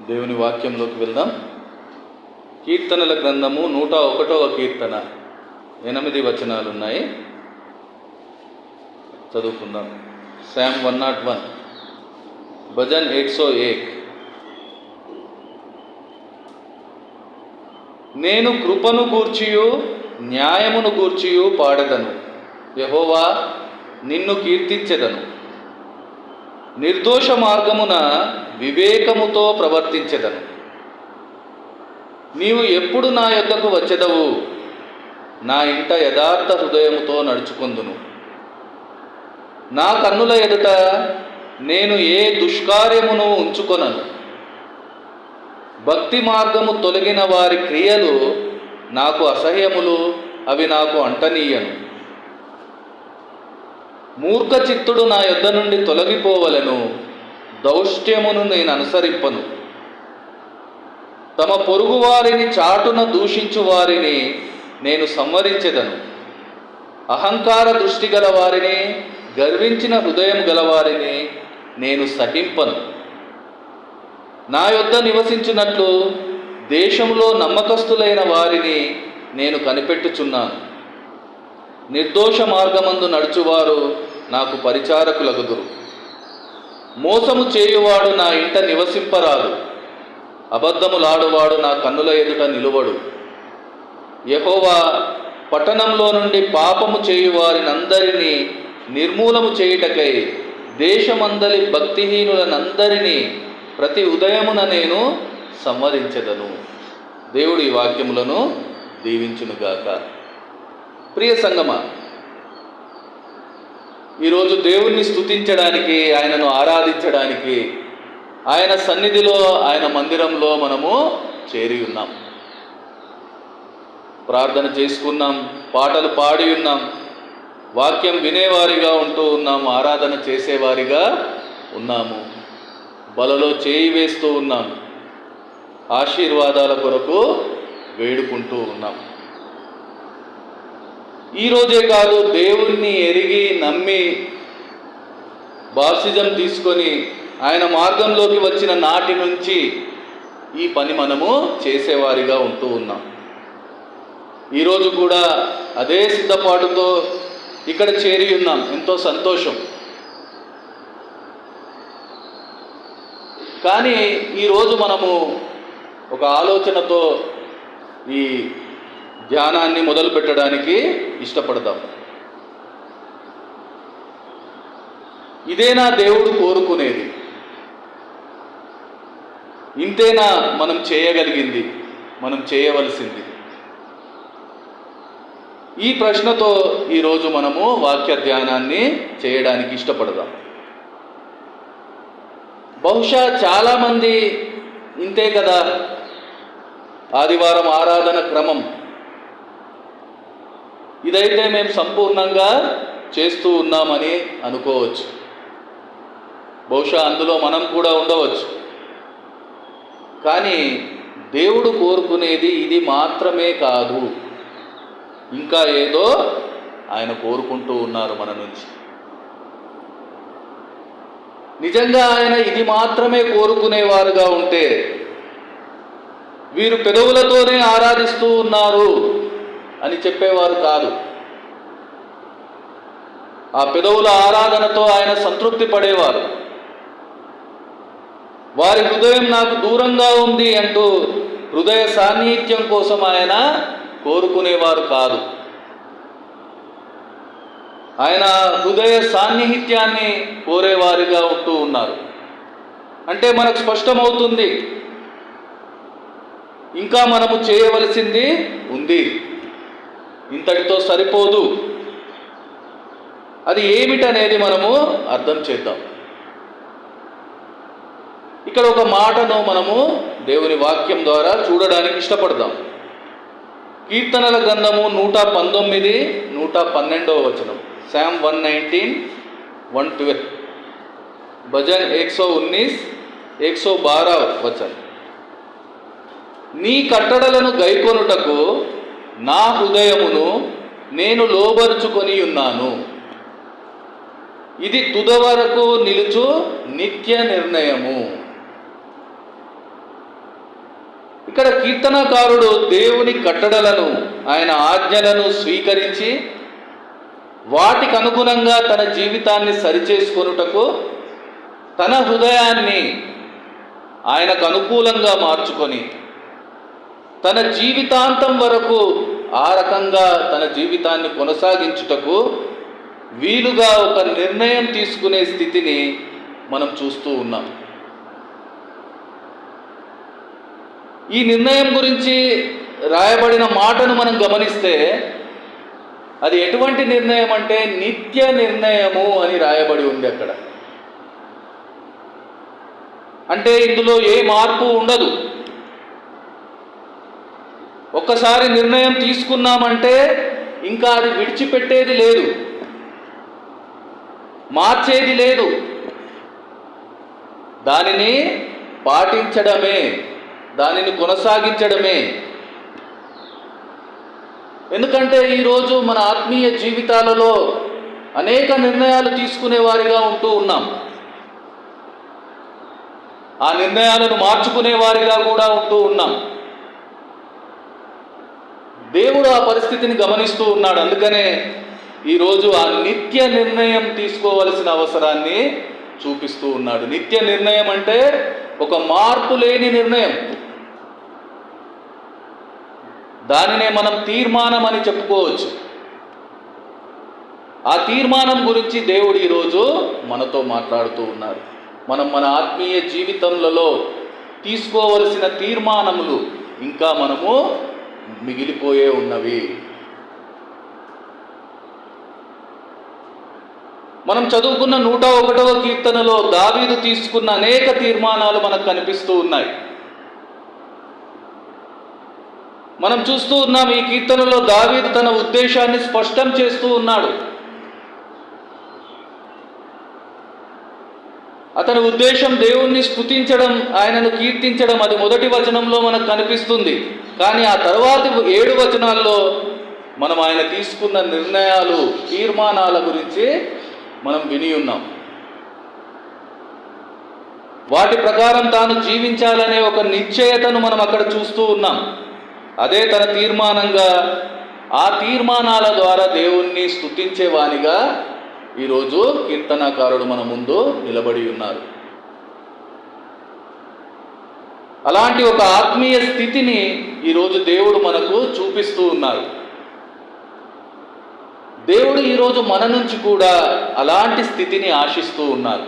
దేవుని వాక్యంలోకి వెళ్దాం. కీర్తనల గ్రంథము 101వ కీర్తన 8 వచనాలు ఉన్నాయి, చదువుకుందాం. సామ్ 101, భజన్ 101. నేను కృపను గూర్చియు న్యాయమును గూర్చియు పాడెదను, యెహోవా నిన్ను కీర్తించెదను. నిర్దోష మార్గమున వివేకముతో ప్రవర్తించెదను. నీవు ఎప్పుడు నా యొద్దకు వచ్చెదవు? నా ఇంట యథార్థ హృదయముతో నడుచుకొందును. నా కన్నుల ఎదుట నేను ఏ దుష్కార్యమును ఉంచుకొనను. భక్తి మార్గము తొలగిన వారి క్రియలు నాకు అసహ్యములు, అవి నాకు అంటనీయను. మూర్ఖ చిత్తుడు నా యొద్ద నుండి తొలగిపోవలెను, దౌష్ట్యమును నేను అనుసరింపను. తమ పొరుగు వారిని చాటున దూషించు వారిని నేను సంవరించెదను. అహంకార దృష్టి గల వారిని, గర్వించిన హృదయం గలవారిని నేను సహింపను. నా యొద్ద నివసించినట్లు దేశంలో నమ్మకస్తులైన వారిని నేను కనిపెట్టుచున్నాను. నిర్దోష మార్గమందు నడుచువారు నాకు పరిచారకులగుదురు. మోసము చేయువాడు నా ఇంట నివసింపరాదు. అబద్ధములాడువాడు నా కన్నుల ఎదుట నిలువడు. యెహోవా పట్టణంలో నుండి పాపము చేయువారినందరినీ నిర్మూలము చేయుటకై దేశమందలి భక్తిహీనులనందరినీ ప్రతి ఉదయమున నేను సంవరించెదను. దేవుడు ఈ వాక్యములను దీవించునుగాక. ప్రియ సంగమా, ఈరోజు దేవుణ్ణి స్తుతించడానికి, ఆయనను ఆరాధించడానికి, ఆయన సన్నిధిలో, ఆయన మందిరంలో మనము చేరి ఉన్నాం. ప్రార్థన చేసుకున్నాం, పాటలు పాడి ఉన్నాం, వాక్యం వినేవారిగా ఉంటూ ఉన్నాం, ఆరాధన చేసేవారిగా ఉన్నాము, బలలో చేయి వేస్తూ ఉన్నాం, ఆశీర్వాదాల కొరకు వేడుకుంటూ ఉన్నాం. ఈరోజే కాదు, దేవుణ్ణి ఎరిగి నమ్మి బాప్తిజం తీసుకొని ఆయన మార్గంలోకి వచ్చిన నాటి నుంచి ఈ పని మనము చేసేవారిగా ఉంటూ ఉన్నాం. ఈరోజు కూడా అదే సిద్ధపాటుతో ఇక్కడ చేరి ఉన్నాం. ఎంతో సంతోషం. కానీ ఈరోజు మనము ఒక ఆలోచనతో ఈ ధ్యానాన్ని మొదలు పెట్టడానికి ఇష్టపడదాం. ఇదేనా దేవుడు కోరుకునేది? ఇంతేనా మనం చేయగలిగింది, మనం చేయవలసింది? ఈ ప్రశ్నతో ఈరోజు మనము వాక్య ధ్యానాన్ని చేయడానికి ఇష్టపడదాం. బహుశా చాలామంది ఇంతే కదా, ఆదివారం ఆరాధన క్రమం ఇదైతే మేము సంపూర్ణంగా చేస్తూ ఉన్నామని అనుకోవచ్చు. బహుశా అందులో మనం కూడా ఉండవచ్చు. కానీ దేవుడు కోరుకునేది ఇది మాత్రమే కాదు, ఇంకా ఏదో ఆయన కోరుకుంటూ ఉన్నారు మన నుంచి. నిజంగా ఆయన ఇది మాత్రమే కోరుకునేవారుగా ఉంటే వీరు పెదవులతోనే ఆరాధిస్తూ ఉన్నారు అని చెప్పేవారు కాదు. ఆ పెదవుల ఆరాధనతో ఆయన సంతృప్తి పడేవారు. వారి హృదయం నాకు దూరంగా ఉంది అంటూ హృదయ సాన్నిహిత్యం కోసం ఆయన కోరుకునేవారు కాదు. ఆయన హృదయ సాన్నిహిత్యాన్ని కోరేవారిగా ఉంటూ ఉన్నారు. అంటే మనకు స్పష్టమవుతుంది, ఇంకా మనము చేయవలసింది ఉంది, ఇంతటితో సరిపోదు. అది ఏమిటనేది మనము అర్థం చేద్దాం. ఇక్కడ ఒక మాటను మనము దేవుని వాక్యం ద్వారా చూడడానికి ఇష్టపడదాం. కీర్తనల గ్రంథము 119, 112వ వచనం. సామ్ 119, 112, భజన్ 119, 112 వచనం. నీ కట్టడలను గైకొనుటకు నా హృదయమును నేను లోబరుచుకొని ఉన్నాను. ఇది తుద వరకు నిలుచు నిత్య నిర్ణయము. ఇక్కడ కీర్తనకారుడు దేవుని కట్టడలను, ఆయన ఆజ్ఞలను స్వీకరించి వాటికి అనుగుణంగా తన జీవితాన్ని సరిచేసుకొనుటకు తన హృదయాన్ని ఆయనకు అనుకూలంగా మార్చుకొని తన జీవితాంతం వరకు ఆ రకంగా తన జీవితాన్ని కొనసాగించుటకు వీలుగా ఒక నిర్ణయం తీసుకునే స్థితిని మనం చూస్తూ ఉన్నాం. ఈ నిర్ణయం గురించి రాయబడిన మాటను మనం గమనిస్తే అది ఎటువంటి నిర్ణయం అంటే నిత్య నిర్ణయము అని రాయబడి ఉంది అక్కడ. అంటే ఇందులో ఏ మార్పు ఉండదు. ఒక్కసారి నిర్ణయం తీసుకున్నామంటే ఇంకా అది విడిచిపెట్టేది లేదు, మార్చేది లేదు. దానిని పాటించడమే, దానిని కొనసాగించడమే. ఎందుకంటే ఈరోజు మన ఆత్మీయ జీవితాలలో అనేక నిర్ణయాలు తీసుకునే వారిగా ఉంటూ ఉన్నాం. ఆ నిర్ణయాలను మార్చుకునే వారిగా కూడా ఉంటూ ఉన్నాం. దేవుడు ఆ పరిస్థితిని గమనిస్తూ ఉన్నాడు. అందుకనే ఈరోజు ఆ నిత్య నిర్ణయం తీసుకోవలసిన అవసరాన్ని చూపిస్తూ ఉన్నాడు. నిత్య నిర్ణయం అంటే ఒక మార్పు లేని నిర్ణయం. దానినే మనం తీర్మానం అని చెప్పుకోవచ్చు. ఆ తీర్మానం గురించి దేవుడు ఈరోజు మనతో మాట్లాడుతూ ఉన్నారు. మనం మన ఆత్మీయ జీవితంలో తీసుకోవలసిన తీర్మానములు ఇంకా మనము మిగిలిపోయే ఉన్నవి. మనం చదువుకున్న 101వ కీర్తనలో దావీదు తీసుకున్న అనేక తీర్మానాలు మనకు కనిపిస్తూ ఉన్నాయి. మనం చూస్తూ ఉన్నాం ఈ కీర్తనలో దావీదు తన ఉద్దేశాన్ని స్పష్టం చేస్తూ ఉన్నాడు. అతని ఉద్దేశం దేవుణ్ణి స్తుతించడం, ఆయనను కీర్తించడం. అది మొదటి వచనంలో మనకు కనిపిస్తుంది. కానీ ఆ తర్వాతి 7 వచనాల్లో మనం ఆయన తీసుకున్న నిర్ణయాలు, తీర్మానాల గురించి మనం విని ఉన్నాం. వాటి ప్రకారం తాను జీవించాలనే ఒక నిశ్చయతను మనం అక్కడ చూస్తూ ఉన్నాం. అదే తన తీర్మానంగా, ఆ తీర్మానాల ద్వారా దేవుణ్ణి స్తుతించేవానిగా ఈరోజు కీర్తనాకారుడు మన ముందు నిలబడి ఉన్నారు. అలాంటి ఒక ఆత్మీయ స్థితిని ఈరోజు దేవుడు మనకు చూపిస్తూ ఉన్నారు. దేవుడు ఈరోజు మన నుంచి కూడా అలాంటి స్థితిని ఆశిస్తూ ఉన్నారు.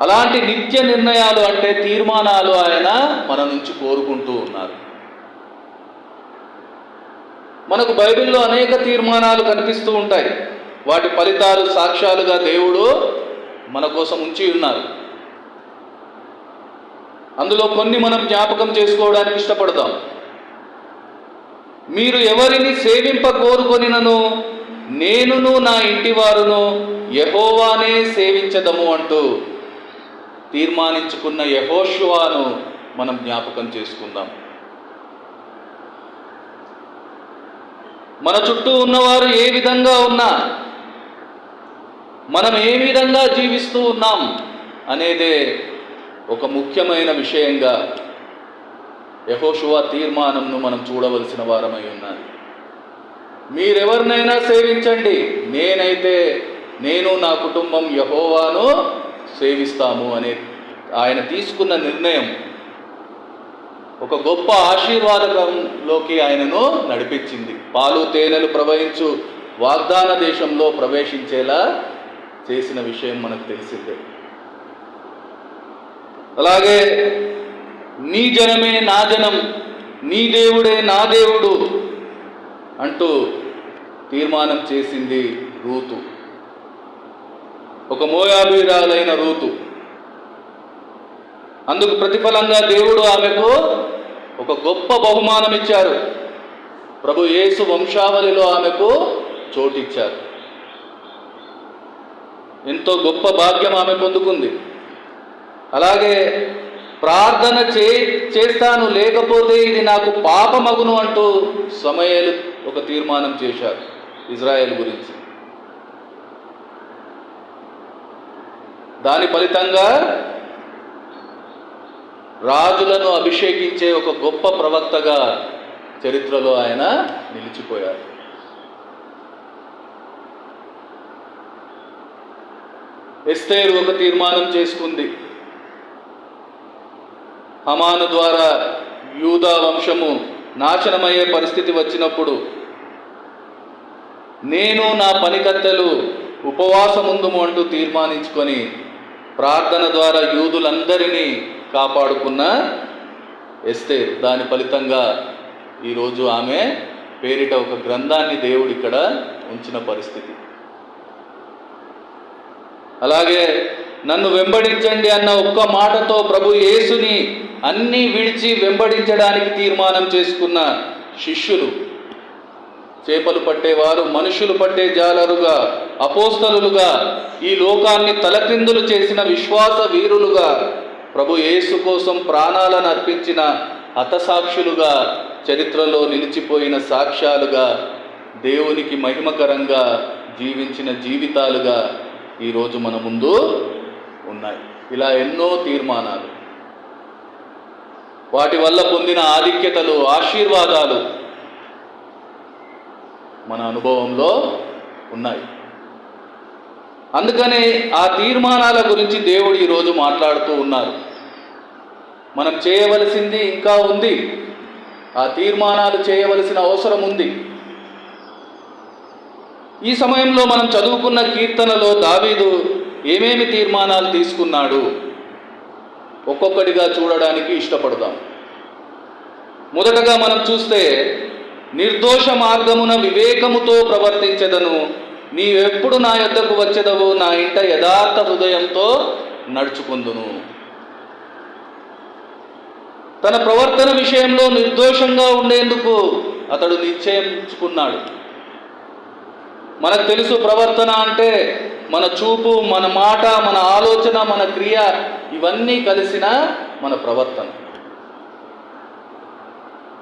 అలాంటి నిత్య నిర్ణయాలు అంటే తీర్మానాలు ఆయన మన నుంచి కోరుకుంటూ ఉన్నారు. మనకు బైబిల్లో అనేక తీర్మానాలు కనిపిస్తూ ఉంటాయి. వాటి ఫలితాలు, సాక్ష్యాలుగా దేవుడు మన కోసం ఉంచి ఉన్నారు. అందులో కొన్ని మనం జ్ఞాపకం చేసుకోవడానికి ఇష్టపడతాం. మీరు ఎవరిని సేవింప కోరుకొనినను నేనును నా ఇంటి వారును యెహోవానే సేవించదము అంటూ తీర్మానించుకున్న యెహోషువను మనం జ్ఞాపకం చేసుకుందాం. మన చుట్టూ ఉన్నవారు ఏ విధంగా ఉన్నా, మనం ఏ విధంగా జీవిస్తూ ఉన్నాం అనేదే ఒక ముఖ్యమైన విషయంగా యెహోషువ తీర్మానంను మనం చూడవలసిన వారమై ఉన్నది. మీరెవరినైనా సేవించండి, నేను నా కుటుంబం యెహోవాను సేవిస్తాము అనే ఆయన తీసుకున్న నిర్ణయం ఒక గొప్ప ఆశీర్వాదంలోకి ఆయనను నడిపించింది. పాలు తేనెలు ప్రవహించు వాగ్దాన దేశంలో ప్రవేశించేలా చేసిన విషయం మనకు తెలిసిందే. అలాగే నీ జనమే నా జనం, నీ దేవుడే నా దేవుడు అంటూ తీర్మానం చేసింది రూతు. ఒక మోయాబీరాలైన రూతు. అందుకు ప్రతిఫలంగా దేవుడు ఆమెకు ఒక గొప్ప బహుమానం ఇచ్చారు. ప్రభు యేసు వంశావళిలో ఆమెకు చోటిచ్చారు. ఎంతో గొప్ప భాగ్యం ఆమె పొందుకుంది. అలాగే ప్రార్థన చేస్తాను, లేకపోతే ఇది నాకు పాపమగును అంటూ సమూయేలు ఒక తీర్మానం చేశారు ఇజ్రాయేల్ గురించి. దాని ఫలితంగా రాజులను అభిషేకించే ఒక గొప్ప ప్రవక్తగా చరిత్రలో ఆయన నిలిచిపోయారు. ఎస్తేరు ఒక తీర్మానం చేసుకుంది. హమాను ద్వారా యూదా వంశము నాశనమయ్యే పరిస్థితి వచ్చినప్పుడు నేను నా పనికత్తెలు ఉపవాసముందుము అంటూ తీర్మానించుకొని ప్రార్థన ద్వారా యూదులందరినీ కాపాడుకున్న ఎస్తేరు, దాని ఫలితంగా ఈరోజు ఆమె పేరిట ఒక గ్రంథాన్ని దేవుడు ఇక్కడ ఉంచిన పరిస్థితి. అలాగే నన్ను వెంబడించండి అన్న ఒక్క మాటతో ప్రభు యేసుని అన్నీ విడిచి వెంబడించడానికి తీర్మానం చేసుకున్న శిష్యులు, చేపలు పట్టేవారు, మనుషులు పట్టే జాలరుగా, అపోస్తలులుగా, ఈ లోకాన్ని తలక్రిందులు చేసిన విశ్వాస వీరులుగా, ప్రభు యేసు కోసం ప్రాణాలను అర్పించిన హతసాక్షులుగా, చరిత్రలో నిలిచిపోయిన సాక్ష్యాలుగా, దేవునికి మహిమకరంగా జీవించిన జీవితాలుగా ఈరోజు మన ముందు ఉన్నాయి. ఇలా ఎన్నో తీర్మానాలు, వాటి వల్ల పొందిన ఆధిక్యతలు, ఆశీర్వాదాలు మన అనుభవంలో ఉన్నాయి. అందుకనే ఆ తీర్మానాల గురించి దేవుడు ఈరోజు మాట్లాడుతూ ఉన్నారు. మనం చేయవలసింది ఇంకా ఉంది, ఆ తీర్మానాలు చేయవలసిన అవసరం ఉంది. ఈ సమయంలో మనం చదువుకున్న కీర్తనలో దావీదు ఏమేమి తీర్మానాలు తీసుకున్నాడు ఒక్కొక్కటిగా చూడడానికి ఇష్టపడదాం. మొదటగా మనం చూస్తే, నిర్దోష మార్గమున వివేకముతో ప్రవర్తించెదను, నీవెప్పుడు నా యొద్దకు వచ్చెదవు, నా ఇంట యథార్థ హృదయంతో నడుచుకుందును. తన ప్రవర్తన విషయంలో నిర్దోషంగా ఉండేందుకు అతడు నిశ్చయించుకున్నాడు. మనకు తెలుసు, ప్రవర్తన అంటే మన చూపు, మన మాట, మన ఆలోచన, మన క్రియ, ఇవన్నీ కలిసిన మన ప్రవర్తన.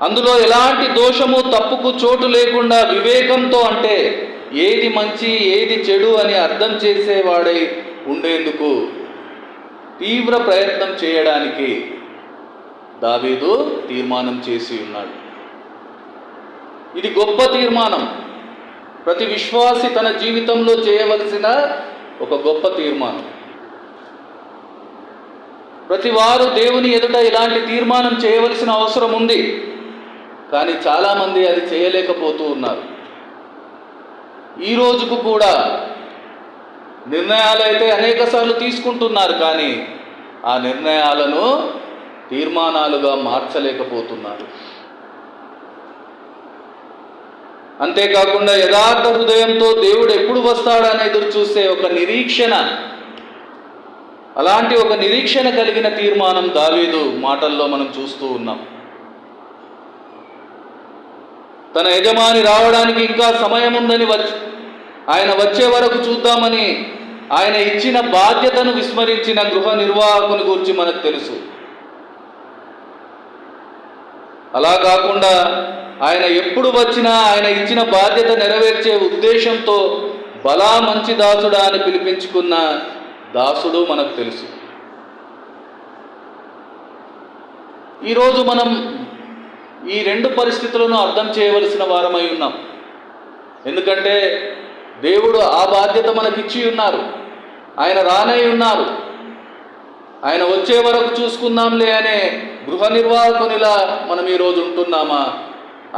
అందులో ఎలాంటి దోషము, తప్పుకు చోటు లేకుండా వివేకంతో, అంటే ఏది మంచి ఏది చెడు అని అర్థం చేసేవాడై ఉండేందుకు తీవ్ర ప్రయత్నం చేయడానికి దావీదు తీర్మానం చేసి ఉన్నాడు. ఇది గొప్ప తీర్మానం. ప్రతి విశ్వాసి తన జీవితంలో చేయవలసిన ఒక గొప్ప తీర్మానం. ప్రతి వారు దేవుని ఎదుట ఇలాంటి తీర్మానం చేయవలసిన అవసరం ఉంది. కానీ చాలామంది అది చేయలేకపోతూ ఉన్నారు. ఈ రోజుకు కూడా నిర్ణయాలు అయితే అనేకసార్లు తీసుకుంటున్నారు, కానీ ఆ నిర్ణయాలను తీర్మానాలుగా మార్చలేకపోతున్నారు. అంతేకాకుండా యథార్థ హృదయంతో దేవుడు ఎప్పుడు వస్తాడని ఎదురు చూసే ఒక నిరీక్షణ, అలాంటి ఒక నిరీక్షణ కలిగిన తీర్మానం దావీదు మాటల్లో మనం చూస్తూ ఉన్నాం. తన యజమాని రావడానికి ఇంకా సమయం ఉందని ఆయన వచ్చే వరకు చూద్దామని ఆయన ఇచ్చిన బాధ్యతను విస్మరించిన గృహ నిర్వాహకుని గురించి మనకు తెలుసు. అలా కాకుండా ఆయన ఎప్పుడు వచ్చినా ఆయన ఇచ్చిన బాధ్యత నెరవేర్చే ఉద్దేశంతో బలా మంచి దాసుడా అని పిలిపించుకున్న దాసుడు మనకు తెలుసు. ఈరోజు మనం ఈ రెండు పరిస్థితులను అర్థం చేయవలసిన వారమై ఉన్నాం. ఎందుకంటే దేవుడు ఆ బాధ్యత మనకిచ్చి ఉన్నారు. ఆయన రానై ఉన్నారు. ఆయన వచ్చే వరకు చూసుకుందాంలే అనే గృహ నిర్వాహకునిలా మనం ఈరోజు ఉంటున్నామా?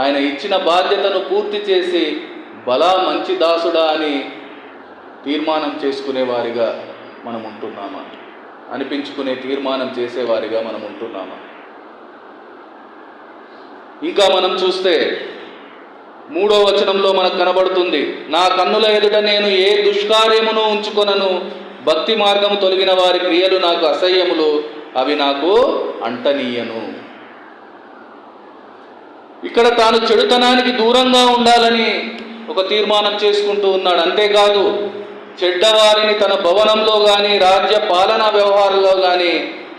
ఆయన ఇచ్చిన బాధ్యతను పూర్తి చేసి బలా మంచి దాసుడా అని తీర్మానం చేసుకునేవారిగా మనం ఉంటున్నామా? అనిపించుకునే తీర్మానం చేసేవారిగా మనం ఉంటున్నామా? ఇంకా మనం చూస్తే 3వ వచనంలో మనకు కనబడుతుంది, నా కన్నుల ఎదుట నేను ఏ దుష్కార్యమును ఉంచుకొనను, భక్తి మార్గము తొలగిన వారి క్రియలు నాకు అసహ్యములు, అవి నాకు అంటనీయను. ఇక్కడ తాను చెడుతనానికి దూరంగా ఉండాలని ఒక తీర్మానం చేసుకుంటూ ఉన్నాడు. అంతేకాదు, చెడ్డవారిని తన భవనంలో కానీ రాజ్య పాలనా వ్యవహారంలో కానీ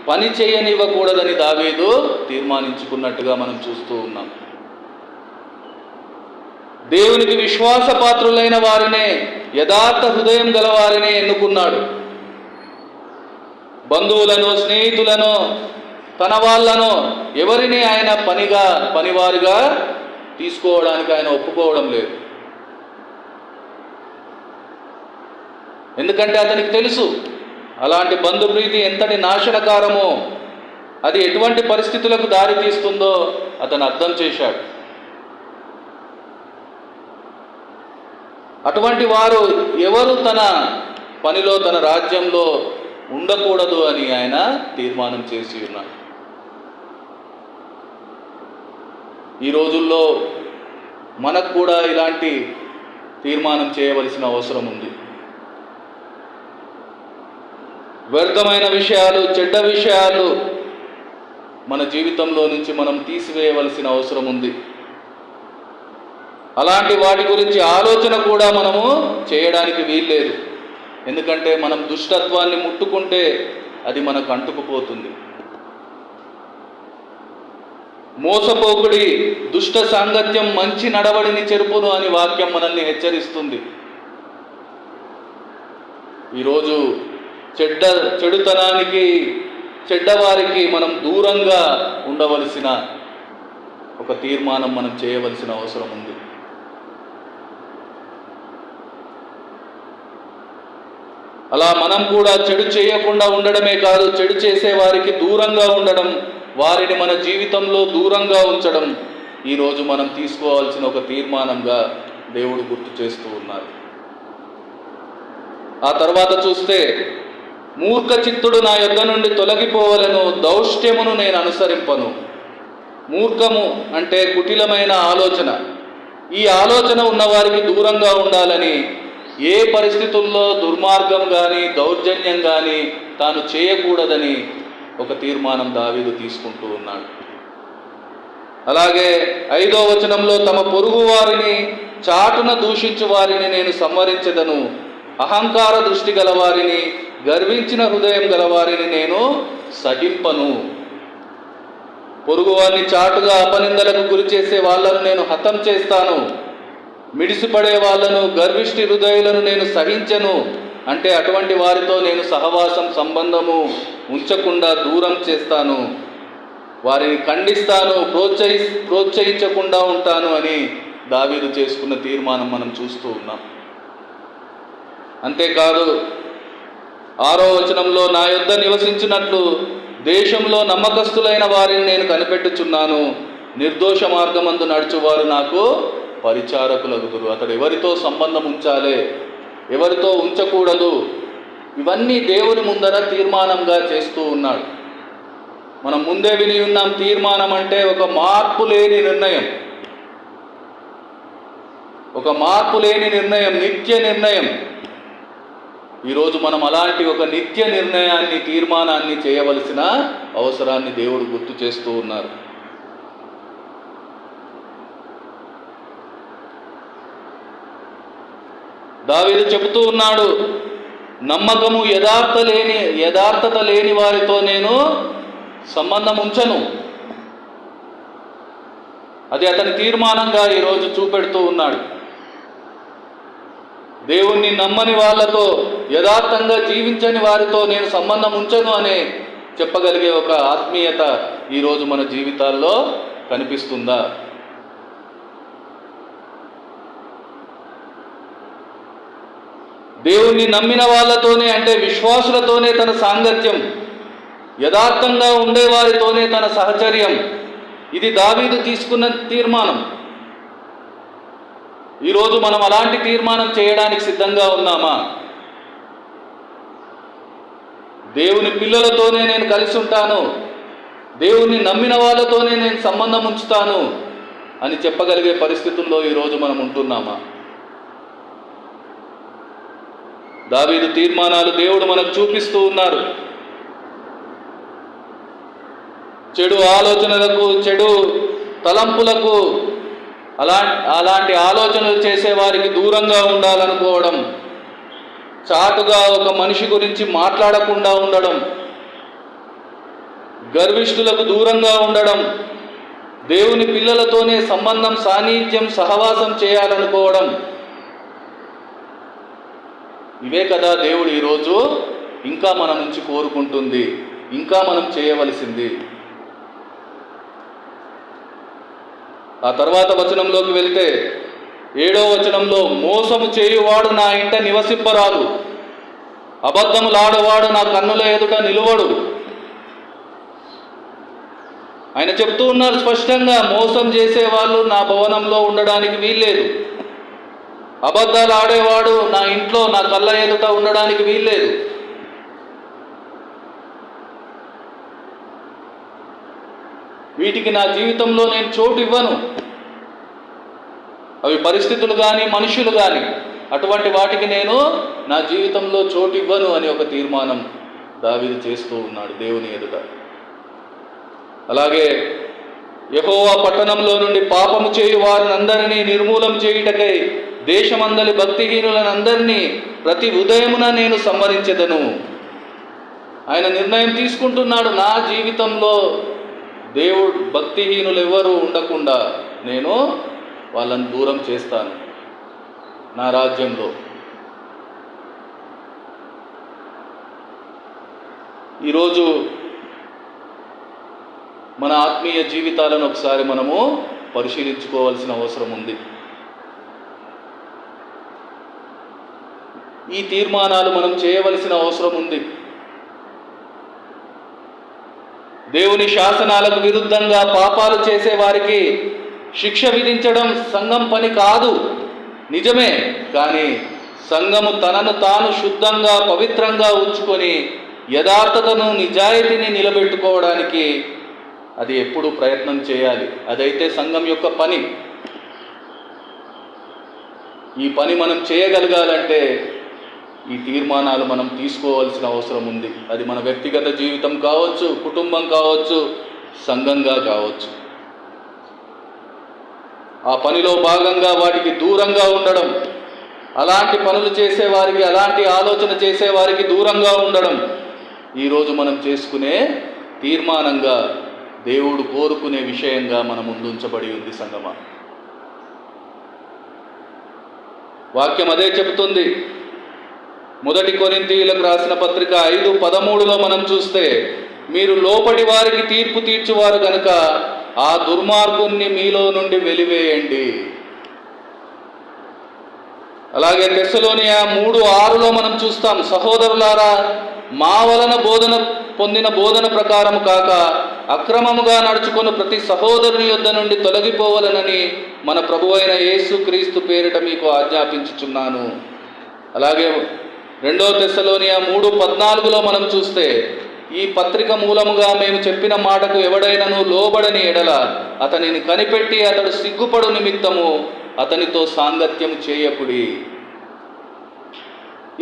పని చేయనివ్వకూడదని దావీదు తీర్మానించుకున్నట్టుగా మనం చూస్తూ ఉన్నాం. దేవునికి విశ్వాసపాత్రులైన వారినే, యథార్థ హృదయం గల వారినే ఎన్నుకున్నాడు. బంధువులను, స్నేహితులను తన వాళ్ళను ఎవరిని ఆయన పనివారిగా తీసుకోవడానికి ఆయన ఒప్పుకోవడం లేదు. ఎందుకంటే అతనికి తెలుసు అలాంటి బంధుప్రీతి ఎంతటి నాశనకారమో, అది ఎటువంటి పరిస్థితులకు దారి తీస్తుందో అతను అర్థం చేశాడు. అటువంటి వారు ఎవరు తన పనిలో తన రాజ్యంలో ఉండకూడదు అని ఆయన తీర్మానం చేసి ఉన్నాడు. ఈ రోజుల్లో మనకు కూడా ఇలాంటి తీర్మానం చేయవలసిన అవసరం ఉంది. వ్యర్థమైన విషయాలు, చెడ్డ విషయాలు మన జీవితంలో నుంచి మనం తీసివేయవలసిన అవసరం ఉంది. అలాంటి వాటి గురించి ఆలోచన కూడా మనము చేయడానికి వీల్లేదు. ఎందుకంటే మనం దుష్టత్వాన్ని ముట్టుకుంటే అది మనకు అంటుకుపోతుంది. మోసపోకుడి, దుష్ట సాంగత్యం మంచి నడవడిని చెరుపును అని వాక్యం మనల్ని హెచ్చరిస్తుంది. ఈరోజు చెడుతనానికి, చెడ్డవారికి మనం దూరంగా ఉండవలసిన ఒక తీర్మానం మనం చేయవలసిన అవసరం ఉంది. అలా మనం కూడా చెడు చేయకుండా ఉండడమే కాదు, చెడు చేసే వారికి దూరంగా ఉండడం, వారిని మన జీవితంలో దూరంగా ఉంచడం ఈరోజు మనం తీసుకోవాల్సిన ఒక తీర్మానంగా దేవుడు గుర్తు చేస్తూ ఉన్నారు. ఆ తర్వాత చూస్తే, మూర్ఖ చిత్తుడు నా యొద్ద నుండి తొలగిపోవలను, దౌష్ట్యమును నేను అనుసరింపను. మూర్ఖము అంటే కుటిలమైన ఆలోచన. ఈ ఆలోచన ఉన్నవారికి దూరంగా ఉండాలని, ఏ పరిస్థితుల్లో దుర్మార్గం కానీ దౌర్జన్యం కానీ తాను చేయకూడదని ఒక తీర్మానం దావీదు తీసుకుంటూ ఉన్నాడు. అలాగే 5వ వచనంలో, తమ పొరుగు వారిని చాటున దూషించు వారిని నేను సంవరించెదను, అహంకార దృష్టి గలవారిని, గర్వించిన హృదయం గలవారిని నేను సహింపను. పొరుగువారిని చాటుగా అపనిందలకు గురి చేసే వాళ్ళను నేను హతం చేస్తాను. మిడిసిపడే వాళ్ళను, గర్విష్టి హృదయులను నేను సహించను. అంటే అటువంటి వారితో నేను సహవాసం, సంబంధము ఉంచకుండా దూరం చేస్తాను. వారిని ఖండిస్తాను, ప్రోత్సహించకుండా ఉంటాను అని దావీదు చేసుకున్న తీర్మానం మనం చూస్తూ ఉన్నాం. అంతేకాదు 6వ వచనంలో, నా యొద్ద నివసించినట్లు దేశంలో నమ్మకస్తులైన వారిని నేను కనిపెట్టుచున్నాను, నిర్దోష మార్గమందు నడుచువారు నాకు పరిచారకులగుదురు. అతడు ఎవరితో సంబంధం ఉంచాలి, ఎవరితో ఉంచకూడదు, ఇవన్నీ దేవుని ముందర తీర్మానంగా చేస్తూ ఉన్నాడు. మనం ముందే విని ఉన్నాం, తీర్మానం అంటే ఒక మార్పు లేని నిర్ణయం, ఒక మార్పు లేని నిర్ణయం, నిత్య నిర్ణయం. ఈరోజు మనం అలాంటి ఒక నిత్య నిర్ణయాన్ని, తీర్మానాన్ని చేయవలసిన అవసరాన్ని దేవుడు గుర్తు చేస్తూ ఉన్నారు. దావీదు చెబుతూ ఉన్నాడు, నమ్మకము యథార్థత లేని వారితో నేను సంబంధం ఉంచను. అది అతని తీర్మానంగా ఈరోజు చూపెడుతూ ఉన్నాడు. దేవుణ్ణి నమ్మని వాళ్ళతో, యథార్థంగా జీవించని వారితో నేను సంబంధం ఉంచను అనే చెప్పగలిగే ఒక ఆత్మీయత ఈరోజు మన జీవితాల్లో కనిపిస్తుందా? దేవుణ్ణి నమ్మిన వాళ్ళతోనే, అంటే విశ్వాసులతోనే తన సాంగత్యం, యథార్థంగా ఉండేవారితోనే తన సహచర్యం. ఇది దావీదు తీసుకున్న తీర్మానం. ఈరోజు మనం అలాంటి తీర్మానం చేయడానికి సిద్ధంగా ఉన్నామా? దేవుని పిల్లలతోనే నేను కలిసి ఉంటాను, దేవుణ్ణి నమ్మిన వాళ్ళతోనే నేను సంబంధం ఉంచుతాను అని చెప్పగలిగే పరిస్థితుల్లో ఈరోజు మనం ఉంటున్నామా? దావీదు తీర్మానాలు దేవుడు మనకు చూపిస్తూ ఉన్నారు. చెడు ఆలోచనలకు, చెడు తలంపులకు, అలాంటి ఆలోచనలు చేసే వారికి దూరంగా ఉండాలనుకోవడం, చాటుగా ఒక మనిషి గురించి మాట్లాడకుండా ఉండడం, గర్విష్ఠులకు దూరంగా ఉండడం, దేవుని పిల్లలతోనే సంబంధం, సాన్నిధ్యం, సహవాసం చేయాలనుకోవడం, ఇవే కదా దేవుడు ఈరోజు ఇంకా మన నుంచి కోరుకుంటుంది, ఇంకా మనం చేయవలసింది. ఆ తర్వాత వచనంలోకి వెళ్తే 7వ వచనంలో, మోసము చేయువాడు నా ఇంట నివసింపరాదు, అబద్ధములాడవాడు నా కన్నుల ఎదుట నిలువడు. ఆయన చెప్తూ ఉన్నారు స్పష్టంగా, మోసం చేసేవాళ్ళు నా భవనంలో ఉండడానికి వీల్లేదు, అబద్ధాలు ఆడేవాడు నా ఇంట్లో నా కళ్ళ ఎదుట ఉండడానికి వీల్లేదు. వీటికి నా జీవితంలో నేను చోటు ఇవ్వను. అవి పరిస్థితులు కానీ మనుషులు కానీ, అటువంటి వాటికి నేను నా జీవితంలో చోటు ఇవ్వను అని ఒక తీర్మానం దావీదు చేస్తూ ఉన్నాడు దేవుని ఎదుట. అలాగే యెహోవా పట్టణంలో నుండి పాపము చేయు వారినందరినీ నిర్మూలం చేయుటకై దేశమందలి భక్తిహీనులనందరినీ ప్రతి ఉదయమున నేను సంహరించెదను. ఆయన నిర్ణయం తీసుకుంటున్నాడు, నా జీవితంలో దేవుడు భక్తిహీనులు ఎవరు ఉండకుండా నేను వాళ్ళని దూరం చేస్తాను నా రాజ్యంలో. ఈరోజు మన ఆత్మీయ జీవితాలను ఒకసారి మనము పరిశీలించుకోవాల్సిన అవసరం ఉంది. ఈ తీర్మానాలు మనం చేయవలసిన అవసరం ఉంది. దేవుని శాసనాలకు విరుద్ధంగా పాపాలు చేసే వారికి శిక్ష విధించడం సంఘం పని కాదు, నిజమే. కానీ సంఘము తనను తాను శుద్ధంగా పవిత్రంగా ఉంచుకొని యథార్థతను నిజాయితీని నిలబెట్టుకోవడానికి అది ఎప్పుడు ప్రయత్నం చేయాలి. అదైతే సంఘం యొక్క పని. ఈ పని మనం చేయగలగాలంటే ఈ తీర్మానాలు మనం తీసుకోవాల్సిన అవసరం ఉంది. అది మన వ్యక్తిగత జీవితం కావచ్చు, కుటుంబం కావచ్చు, సంఘంగా కావచ్చు. ఆ పనిలో భాగంగా వాటికి దూరంగా ఉండడం, అలాంటి పనులు చేసేవారికి, అలాంటి ఆలోచన చేసేవారికి దూరంగా ఉండడం ఈరోజు మనం చేసుకునే తీర్మానంగా, దేవుడు కోరుకునే విషయంగా మన ముందు ఉంచబడి ఉంది సంగమా. వాక్యం అదే చెబుతుంది. 1 కొరింథీయులకు రాసిన పత్రిక 5:13లో మనం చూస్తే, మీరు లోపటి వారికి తీర్పు తీర్చువారు గనుక ఆ దుర్మార్గుణ్ణి మీలో నుండి వెలివేయండి. అలాగే తెస్సలోనియ 3:6లో మనం చూస్తాం, సహోదరులారా, మా వలన బోధన పొందిన బోధన ప్రకారము కాక అక్రమముగా నడుచుకుని ప్రతి సహోదరుని యొద్ద నుండి తొలగిపోవాలనని మన ప్రభువైన యేసు క్రీస్తు పేరిట మీకు ఆజ్ఞాపించుచున్నాను. అలాగే 2 తెస్సలోనియ 3:14లో మనం చూస్తే, ఈ పత్రిక మూలముగా మేము చెప్పిన మాటకు ఎవడైనను లోబడని ఎడల అతనిని కనిపెట్టి అతడు సిగ్గుపడు నిమిత్తము అతనితో సాంగత్యం చేయకుడి.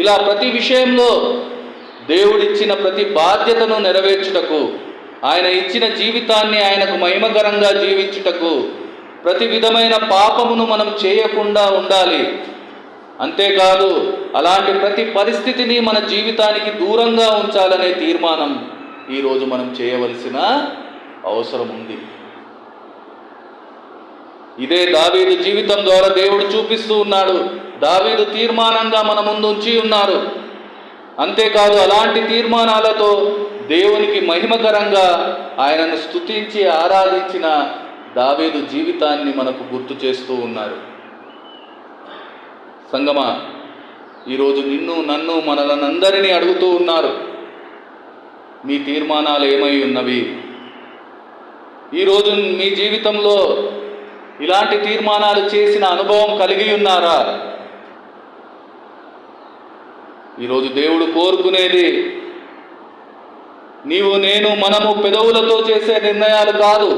ఇలా ప్రతి విషయంలో దేవుడిచ్చిన ప్రతి బాధ్యతను నెరవేర్చుటకు, ఆయన ఇచ్చిన జీవితాన్ని ఆయనకు మహిమకరంగా జీవించుటకు, ప్రతి విధమైన పాపమును మనం చేయకుండా ఉండాలి. అంతేకాదు, అలాంటి ప్రతి పరిస్థితిని మన జీవితానికి దూరంగా ఉంచాలనే తీర్మానం ఈరోజు మనం చేయవలసిన అవసరం ఉంది. ఇదే దావీదు జీవితం ద్వారా దేవుడు చూపిస్తూ ఉన్నాడు. దావీదు తీర్మానంగా మన ముందు ఉంచి ఉన్నారు. అంతేకాదు, అలాంటి తీర్మానాలతో దేవునికి మహిమకరంగా ఆయనను స్తుతించి ఆరాధించిన దావీదు జీవితాన్ని మనకు గుర్తు చేస్తూ ఉన్నారు. సంగమా, ఈరోజు నిన్ను నన్ను మనలందరినీ అడుగుతూ ఉన్నారు, మీ తీర్మానాలు ఏమై ఉన్నవి? ఈరోజు మీ జీవితంలో ఇలాంటి తీర్మానాలు చేసిన అనుభవం కలిగి ఉన్నారా? ఈరోజు దేవుడు కోరుకునేది నీవు నేను మనము పెదవులతో చేసే నిర్ణయాలు కాదు,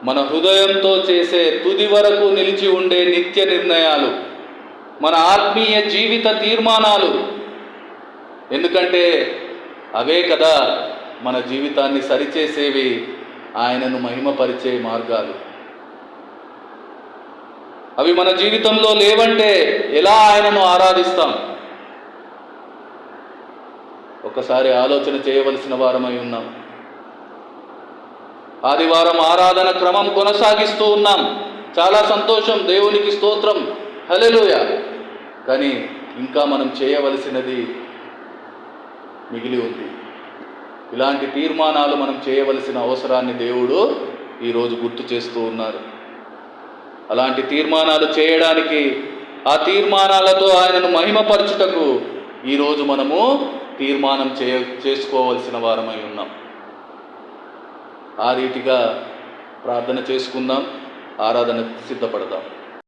మన హృదయంతో చేసే తుది వరకు నిలిచి ఉండే నిత్య నిర్ణయాలు, మన ఆత్మీయ జీవిత తీర్మానాలు. ఎందుకంటే అవే కదా మన జీవితాన్ని సరిచేసేవి, ఆయనను మహిమపరిచే మార్గాలు. అవి మన జీవితంలో లేవంటే ఎలా ఆయనను ఆరాధిస్తాం? ఒకసారి ఆలోచన చేయవలసిన వారమై ఉన్నాం. ఆదివారం ఆరాధన క్రమం కొనసాగిస్తూ ఉన్నాం. చాలా సంతోషం, దేవునికి స్తోత్రం, హల్లెలూయా. కానీ ఇంకా మనం చేయవలసినది మిగిలి ఉంది. ఇలాంటి తీర్మానాలు మనం చేయవలసిన అవసరాన్ని దేవుడు ఈరోజు గుర్తు చేస్తూ ఉన్నారు. అలాంటి తీర్మానాలు చేయడానికి, ఆ తీర్మానాలతో ఆయనను మహిమపరచుటకు ఈరోజు మనము తీర్మానం చేసుకోవలసిన వారమై ఉన్నాం. ఆ రీతిగా ప్రార్థన చేసుకుందాం, ఆరాధన సిద్ధపడదాం.